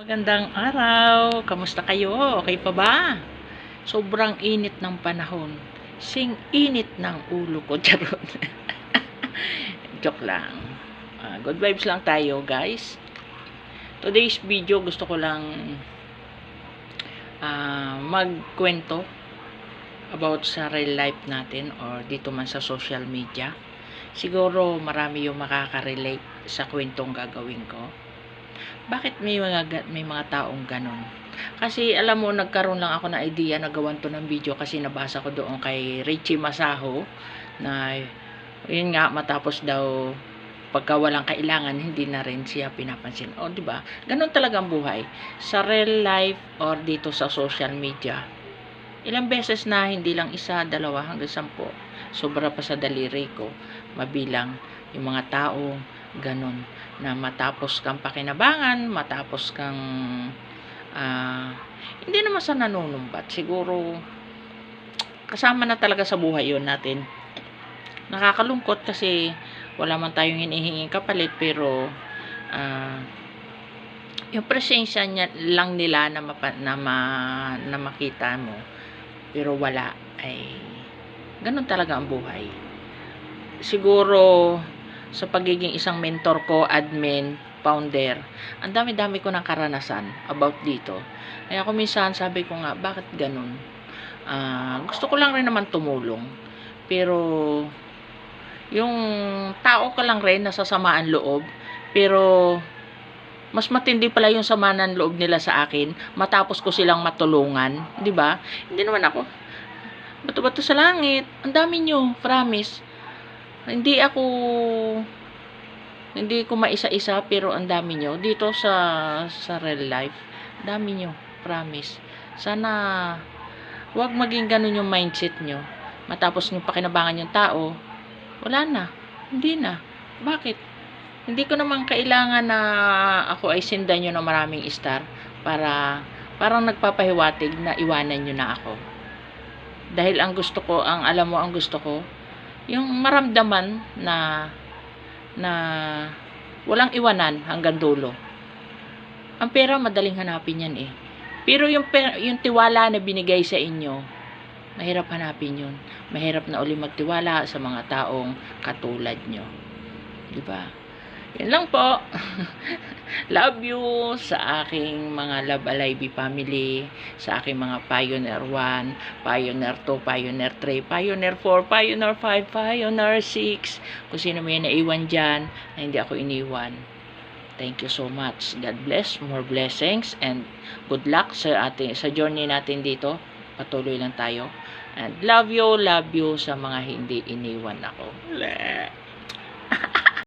Magandang araw. Kamusta kayo? Okay pa ba? Sobrang init ng panahon. Sing init ng ulo ko. Charot. Joke lang. Good vibes lang tayo, guys. Today's video, gusto ko lang magkwento about sa real life natin or dito man sa social media. Siguro marami yung makaka-relate sa kwentong gagawin ko. Bakit may mga taong ganon? Kasi alam mo, nagkaroon lang ako ng idea na gawan to ng video kasi nabasa ko doon kay Richie Masaho na yun nga, matapos daw pagka walang kailangan, hindi na rin siya pinapansin. O, di ba? Ganon talaga ang buhay. Sa real life or dito sa social media. Ilang beses na, hindi lang isa, dalawa, hanggang 10. Sobra pa sa daliri ko. Mabilang yung mga tao ganon na matapos kang pakinabangan, matapos kang hindi naman sa nanunumbat, siguro kasama na talaga sa buhay yun natin. Nakakalungkot kasi wala man tayong hinihinging kapalit, pero yung presensya niya lang nila na makita mo, pero wala, ay ganun talaga ang buhay. Siguro sa pagiging isang mentor ko, admin, founder, ang dami-dami ko ng karanasan about dito. Kaya ako minsan sabi ko nga, bakit ganun? Gusto ko lang rin naman tumulong. Pero yung tao ko lang rin nasasamaan loob. Pero mas matindi pala yung sama ng loob nila sa akin matapos ko silang matulungan. 'Di ba? Hindi naman ako bato-bato sa langit. Ang dami nyo, promise. Hindi ko maisa-isa, pero ang dami nyo dito sa real life. Dami nyo, promise. Sana wag maging ganun yung mindset nyo. Matapos nyo pakinabangan yung tao, wala na, hindi na. Bakit? Hindi ko naman kailangan na ako ay sindan nyo ng maraming star para parang nagpapahiwatig na iwanan nyo na ako. Dahil ang gusto ko, alam mo ang gusto ko, yung maramdaman na walang iwanan hanggang dulo. Ang pera madaling hanapin yan eh. Pero yung tiwala na binigay sa inyo, mahirap hanapin yun. Mahirap na uli magtiwala sa mga taong katulad nyo. Diba? Yan lang po. Love you sa aking mga Love Alive family, sa aking mga Pioneer 1, Pioneer 2, Pioneer 3, Pioneer 4, Pioneer 5, Pioneer 6. Kung sino may naiwan dyan, na hindi ako iniwan. Thank you so much. God bless, more blessings, and good luck sa journey natin dito. Patuloy lang tayo. And love you sa mga hindi iniwan ako.